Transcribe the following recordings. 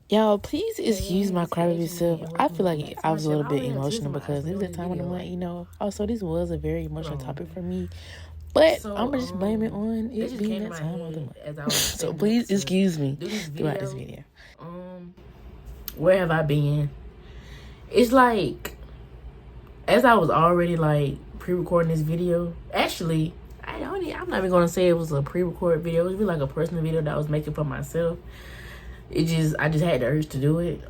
Y'all, please excuse Saying my this crybaby schedule self. and I working feel with the like next I was a semester, little I bit already have tears emotional in my eyes because it was playing that this time of the video. month, Also, this was a very Hold emotional on. topic for me. But I'm So, gonna just blame it on that it just being came to that my time of the head month. as I was So setting up please to excuse me do this throughout this video. video. Where have I been? It's like, as I was already like pre-recording this video, actually, I'm not even gonna say it was a pre-recorded video. It was really like a personal video that I was making for myself. I just had the urge to do it.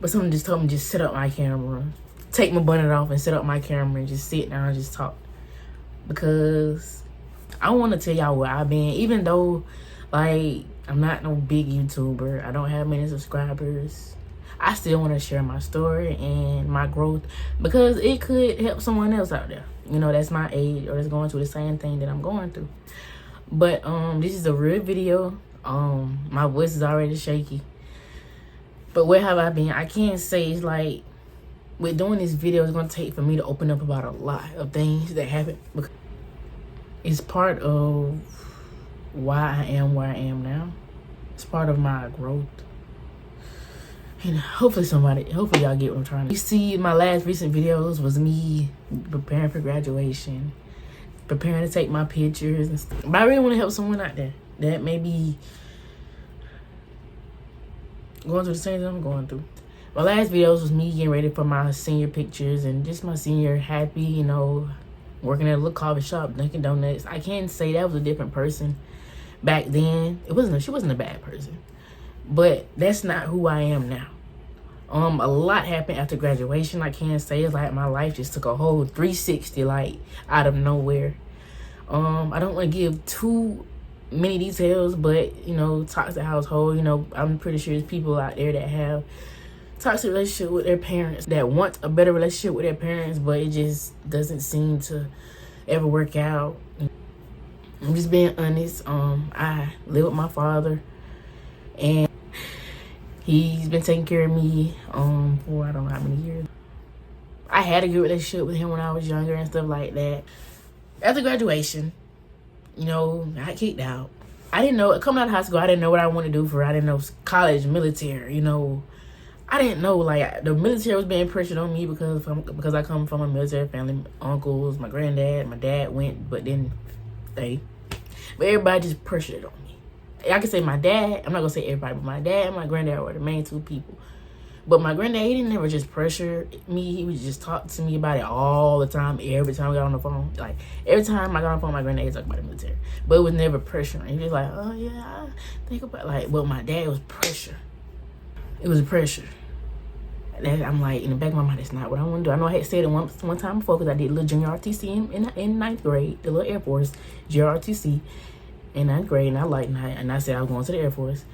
But someone just told me just set up my camera, take my bonnet off and set up my camera and just sit down and just talk. Because I want to tell y'all where I've been, even though like I'm not no big YouTuber. I don't have many subscribers. I still want to share my story and my growth because it could help someone else out there. You know, that's my age or that's going through the same thing that I'm going through. But this is a real video. My voice is already shaky. But where have I been? I can't say. It's like with doing this video, it's gonna take for me to open up about a lot of things that happen. It's part of why I am where I am now. It's part of my growth. And hopefully y'all get what I'm trying to. You see, my last recent videos was me preparing for graduation, preparing to take my pictures and stuff. But I really want to help someone out there that may be going through the same thing I'm going through. My last videos was me getting ready for my senior pictures and just my senior happy, you know, working at a little coffee shop, Dunkin' Donuts. I can't say that was a different person back then. She wasn't a bad person, but that's not who I am now. A lot happened after graduation. I can't say it's like my life just took a whole 360 like out of nowhere. I don't want to give too many details, but you know, toxic household, you know, I'm pretty sure there's people out there that have toxic relationship with their parents, that want a better relationship with their parents, but it just doesn't seem to ever work out. I'm just being honest. I live with my father and he's been taking care of me for I don't know how many years. I had a good relationship with him when I was younger and stuff like that. After graduation, you know, I got kicked out. I didn't know, coming out of high school, I didn't know what I wanted to do for. I didn't know college, military, you know. I didn't know, like, the military was being pressured on me because I come from a military family. Uncles, my granddad, my dad went, but then they. But everybody just pressured it on me. I can say my dad, I'm not going to say everybody, but my dad and my granddad were the main two people. But my granddad, he didn't never just pressure me. He would just talk to me about it all the time, every time we got on the phone. Like, every time I got on the phone, my granddad would talk about the military. But it was never pressuring. He was like, oh, yeah, I think about it. Like, but my dad was pressure. It was pressure. And I'm like, in the back of my mind, that's not what I want to do. I know I had said it one time before because I did a little junior RTC in ninth grade, the little Air Force, JRTC in ninth grade, and I liked night. And I said I was going to the Air Force.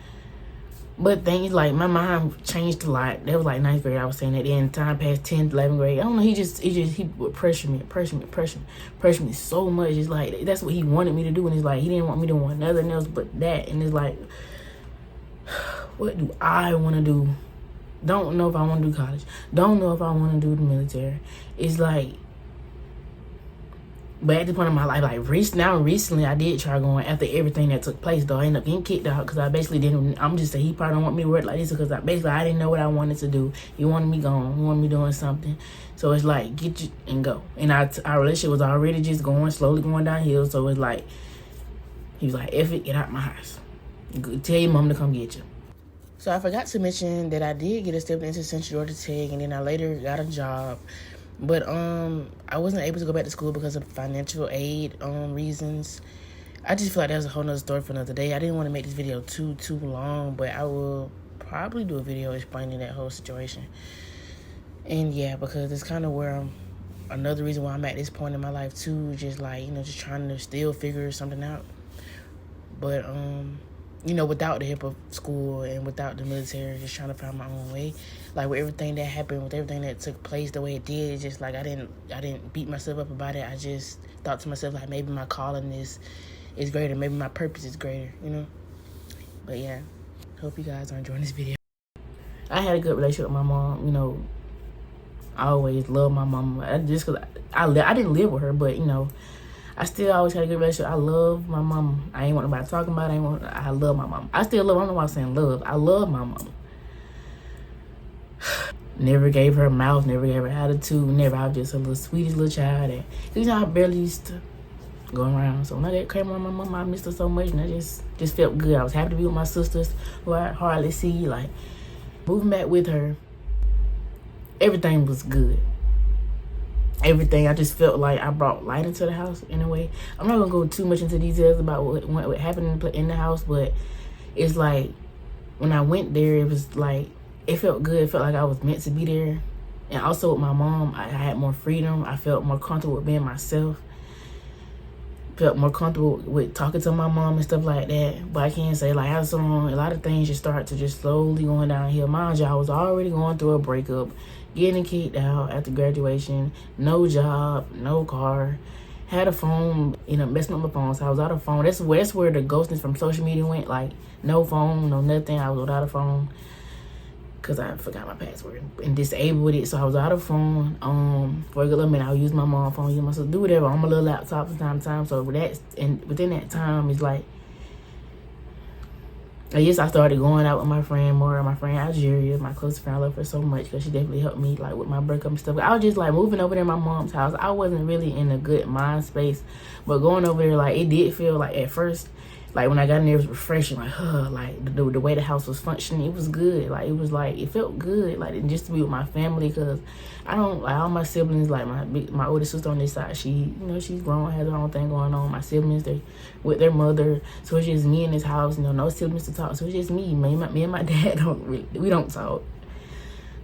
But things like my mind changed a lot. That was like ninth grade. I was saying that. Then time passed 10th, 11th grade. I don't know. He would pressure me so much. It's like that's what he wanted me to do, and it's like he didn't want me to want nothing else but that. And it's like, what do I want to do? Don't know if I want to do college. Don't know if I want to do the military. It's like, but at this point in my life, like recently, I did try going after everything that took place. Though I ended up getting kicked out because I basically didn't. I'm just saying he probably don't want me to work like this because I didn't know what I wanted to do. He wanted me gone. He wanted me doing something. So it's like get you and go. And our relationship was already just slowly going downhill. So it's like he was like, "F it, get out my house. Tell your mom to come get you." So I forgot to mention that I did get accepted into Central Georgia Tech, and then I later got a job. But I wasn't able to go back to school because of financial aid reasons. I just feel like that was a whole nother story for another day. I didn't want to make this video too long, but I will probably do a video explaining that whole situation. And yeah, because it's kind of where another reason why I'm at this point in my life too, just like, you know, just trying to still figure something out. But you know, without the help of school and without the military, just trying to find my own way. Like with everything that happened, with everything that took place the way it did, it's just like I didn't beat myself up about it. I just thought to myself, like, maybe my calling is greater, maybe my purpose is greater, you know. But yeah, hope you guys are enjoying this video. I had a good relationship with my mom, you know. I always loved my mom. Just because I didn't live with her, but you know, I still always had a good relationship. I love my mom. I ain't want nobody talking about it. I love my mom. I still love her. I don't know why I'm saying love. I love my mom. Never gave her a mouth, never gave her attitude, never. I was just a little sweetest little child. And, you know, I barely used to go around. So when I came around my mom, I missed her so much, and I just felt good. I was happy to be with my sisters, who I hardly see. Like, moving back with her, everything was good. Everything, I just felt like I brought light into the house in a way. I'm not gonna go too much into details about what happened in the house, but it's like when I went there, it was like, it felt good. It felt like I was meant to be there. And also with my mom, I had more freedom. I felt more comfortable with being myself. Felt more comfortable with talking to my mom and stuff like that. But I can't say, like, after so long, a lot of things just start to just slowly going downhill. Mind you, I was already going through a breakup, getting kicked out after graduation, no job, no car, had a phone, you know, messing up my phone, so I was out of phone. That's where the ghostness from social media went. Like, no phone, no nothing. I was without a phone because I forgot my password and disabled it, so I was out of phone for a good little minute. I would use my mom's phone, use myself, do whatever on my little laptop from time to time. So within that time, it's like, I guess I started going out with my friend more. My friend Algeria, my close friend, I love her so much because she definitely helped me, like, with my breakup and stuff. I was just like moving over there to my mom's house. I wasn't really in a good mind space, but going over there, like, it did feel like at first, like, when I got in there, it was refreshing. Like, like the way the house was functioning, it was good. Like, it was like, it felt good, like, just to be with my family, because I don't, like, all my siblings, like my older sister on this side, she, you know, she's grown, has her own thing going on. My siblings, they with their mother, so it's just me in this house, you know, no siblings to talk. So it's just me and my dad we don't talk.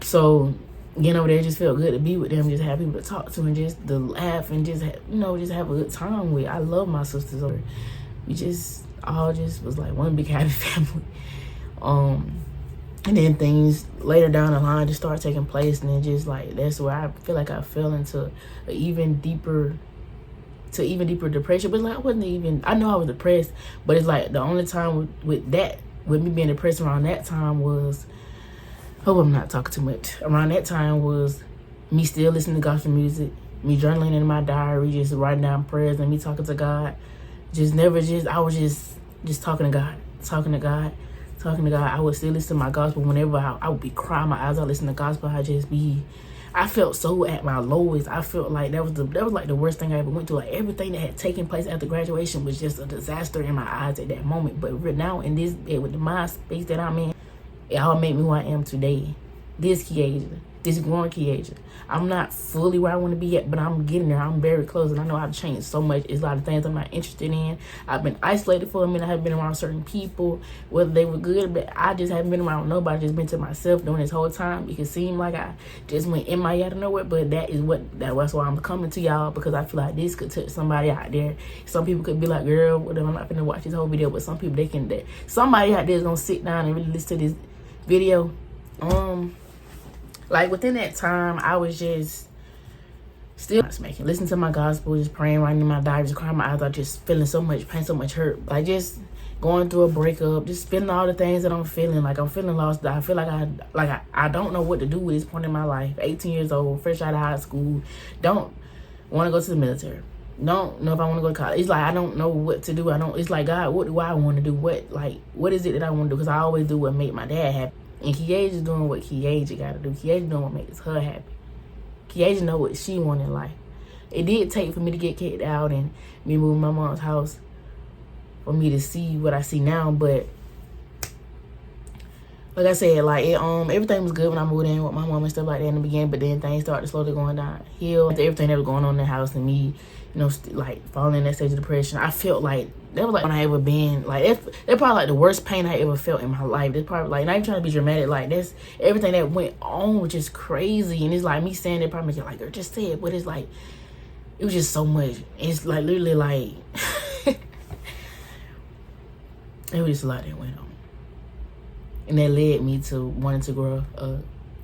So getting over there just felt good to be with them, just have people to talk to and just to laugh and just have, you know, just have a good time with. I love my sisters. We just all just was like one big happy family. And then things later down the line just start taking place, and then just like, that's where I feel like I fell into even deeper depression. But like, I know I was depressed, but it's like the only time with me being depressed around that time was, hope I'm not talking too much, around that time was me still listening to gospel music, me journaling in my diary, just writing down prayers, and me talking to God. I was just talking to God. I would still listen to my gospel whenever I would be crying my eyes out listening to gospel. I felt so at my lowest. I felt like that was like the worst thing I ever went through. Like, everything that had taken place after graduation was just a disaster in my eyes at that moment. But now with the mind space that I'm in, it all made me who I am today. This growing Kiesha. I'm not fully where I want to be yet, but I'm getting there. I'm very close, and I know I've changed so much. It's a lot of things I'm not interested in. I've been isolated for a minute. I haven't been around certain people, whether they were good, but I just haven't been around nobody. Just been to myself during this whole time. It could seem like I just went in my out of nowhere, but that's why I'm coming to y'all, because I feel like this could touch somebody out there. Some people could be like, girl, whatever, I'm not gonna watch this whole video, but some people, somebody out there is gonna sit down and really listen to this video. Like, within that time, I was just still listening to my gospel, just praying, writing in my diary, just crying my eyes out, just feeling so much pain, so much hurt. Like, just going through a breakup, just feeling all the things that I'm feeling. Like, I'm feeling lost. I feel like I don't know what to do with this point in my life. 18 years old, fresh out of high school, don't want to go to the military. Don't know if I want to go to college. It's like, I don't know what to do. It's like, God, what do I want to do? What is it that I want to do? Because I always do what made my dad happy. And Kiesha is doing what Kiesha got to do. Kiesha doing what makes her happy. Kiesha know what she want in life. It did take for me to get kicked out and me moving my mom's house for me to see what I see now. But like I said, like, everything was good when I moved in with my mom and stuff like that in the beginning. But then things started slowly going downhill. After everything that was going on in the house and me, you know, like falling in that stage of depression, I felt like that was like when I ever been, like, that's probably like the worst pain I ever felt in my life. That's probably, like, not even trying to be dramatic, like, that's everything that went on was just crazy. And it's like me saying that probably make it like, girl, just say it. But it's like, it was just so much. It's like literally like it was just a lot that went on. And that led me to wanting to grow a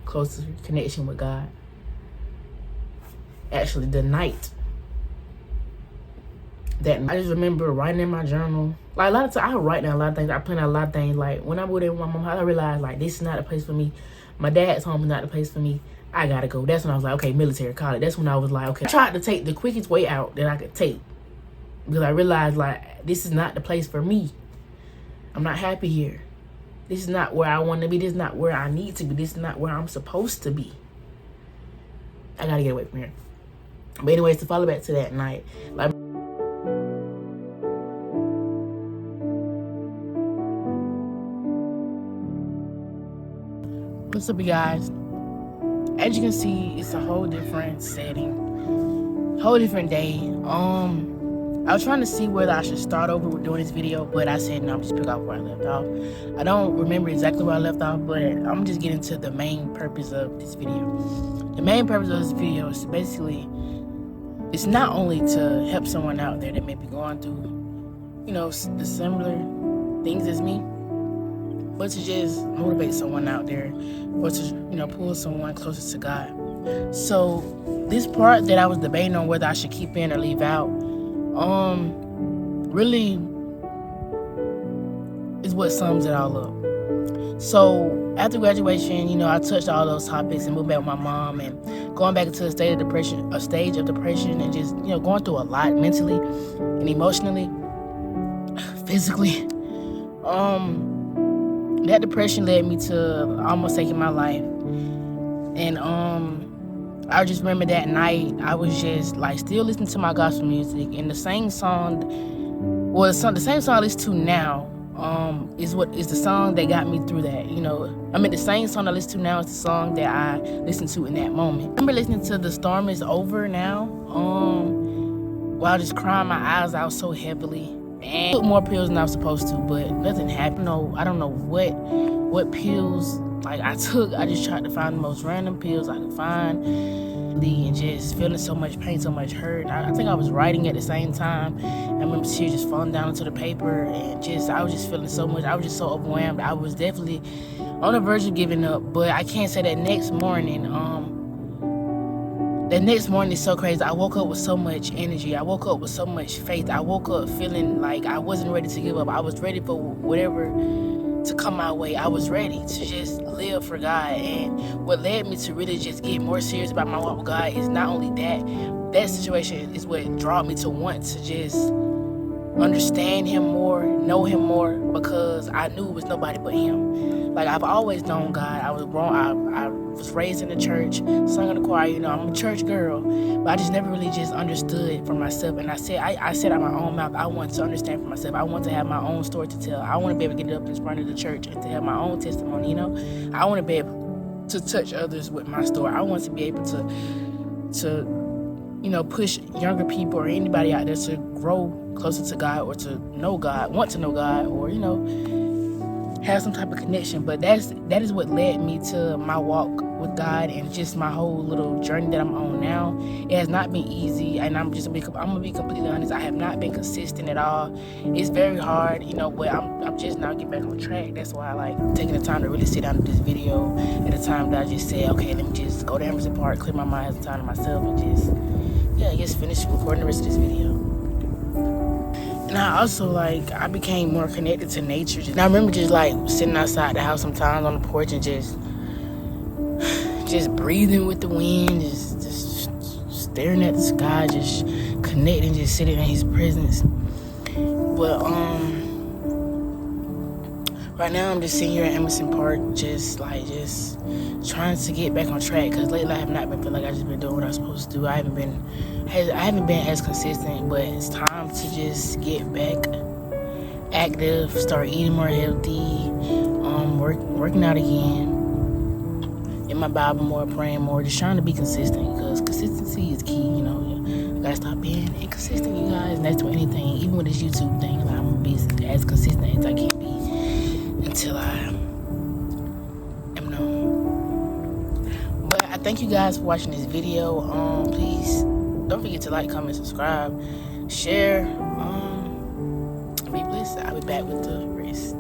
closer connection with God. Actually, the night that I just remember writing in my journal. Like, a lot of times I write down a lot of things. I plan out a lot of things. Like, when I moved in with my mom, I realized, like, this is not a place for me. My dad's home is not a place for me. I gotta go. That's when I was like, okay, military, college. That's when I was like, okay. I tried to take the quickest way out that I could take because I realized, like, this is not the place for me. I'm not happy here. This is not where I want to be. This is not where I need to be. This is not where I'm supposed to be. I gotta get away from here. But anyways, to follow back to that night, like, what's up, you guys? As you can see, it's a whole different setting, whole different day. I was trying to see whether I should start over with doing this video, but I said no, I'm just pick off where I left off. I don't remember exactly where I left off, but I'm just getting to the main purpose of this video. The main purpose of this video is basically, it's not only to help someone out there that may be going through, you know, the similar things as me, but to just motivate someone out there, or to, you know, pull someone closer to God. So this part that I was debating on whether I should keep in or leave out, really is what sums it all up. So after graduation, you know, I touched all those topics and moved back with my mom and going back into a stage of depression, and just, you know, going through a lot mentally and emotionally, physically. That depression led me to almost taking my life. And I just remember that night I was just like still listening to my gospel music, and the same song, the same song I listen to now is the song that got me through that. You know, I mean, the same song I listen to now is the song that I listened to in that moment. I remember listening to The Storm Is Over Now, while just crying my eyes out so heavily. And I took more pills than I was supposed to, but nothing happened. No, I don't know what pills like I took. I just tried to find the most random pills I could find, and just feeling so much pain, so much hurt. I think I was writing at the same time. I remember tears just falling down into the paper, and I was just feeling so much. I was just so overwhelmed. I was definitely on the verge of giving up. But I can't say that next morning. The next morning is so crazy. I woke up with so much energy. I woke up with so much faith. I woke up feeling like I wasn't ready to give up. I was ready for whatever to come my way. I was ready to just live for God. And what led me to really just get more serious about my walk with God is not only that situation is what drew me to want to just understand Him more, know Him more, because I knew it was nobody but Him. Like, I've always known God. I was raised in the church, sung in the choir. You know, I'm a church girl, but I just never really just understood for myself. And I said out my own mouth, I want to understand for myself. I want to have my own story to tell. I want to be able to get up in front of the church and to have my own testimony. You know, I want to be able to touch others with my story. I want to be able to, you know, push younger people or anybody out there to grow closer to God, or to know God, want to know God, or, you know, have some type of connection. But that is what led me to my walk with God and just my whole little journey that I'm on now. It has not been easy, and I'm gonna be completely honest. I have not been consistent at all. It's very hard, you know, but I'm just now getting back on track. That's why I like taking the time to really sit down to this video at a time that I just said, okay, let me just go to Emerson Park, clear my mind, have time to myself, and just finish recording the rest of this video. And I also, I became more connected to nature. And I remember just, sitting outside the house sometimes on the porch and just breathing with the wind, just staring at the sky, just connecting, just sitting in His presence. But, right now I'm just sitting here at Emerson Park, just trying to get back on track, because lately I have not been feeling like I've just been doing what I'm supposed to do. I haven't been as consistent, but it's time to just get back active, start eating more healthy, working out again, in my Bible more, praying more, just trying to be consistent, because consistency is key. You know, you gotta stop being inconsistent, you guys, and that's with anything, even with this YouTube thing. I'm gonna be as consistent as I can be until I am known. But I thank you guys for watching this video. Please don't forget to like, comment, subscribe, share. Be blessed. I'll be back with the rest.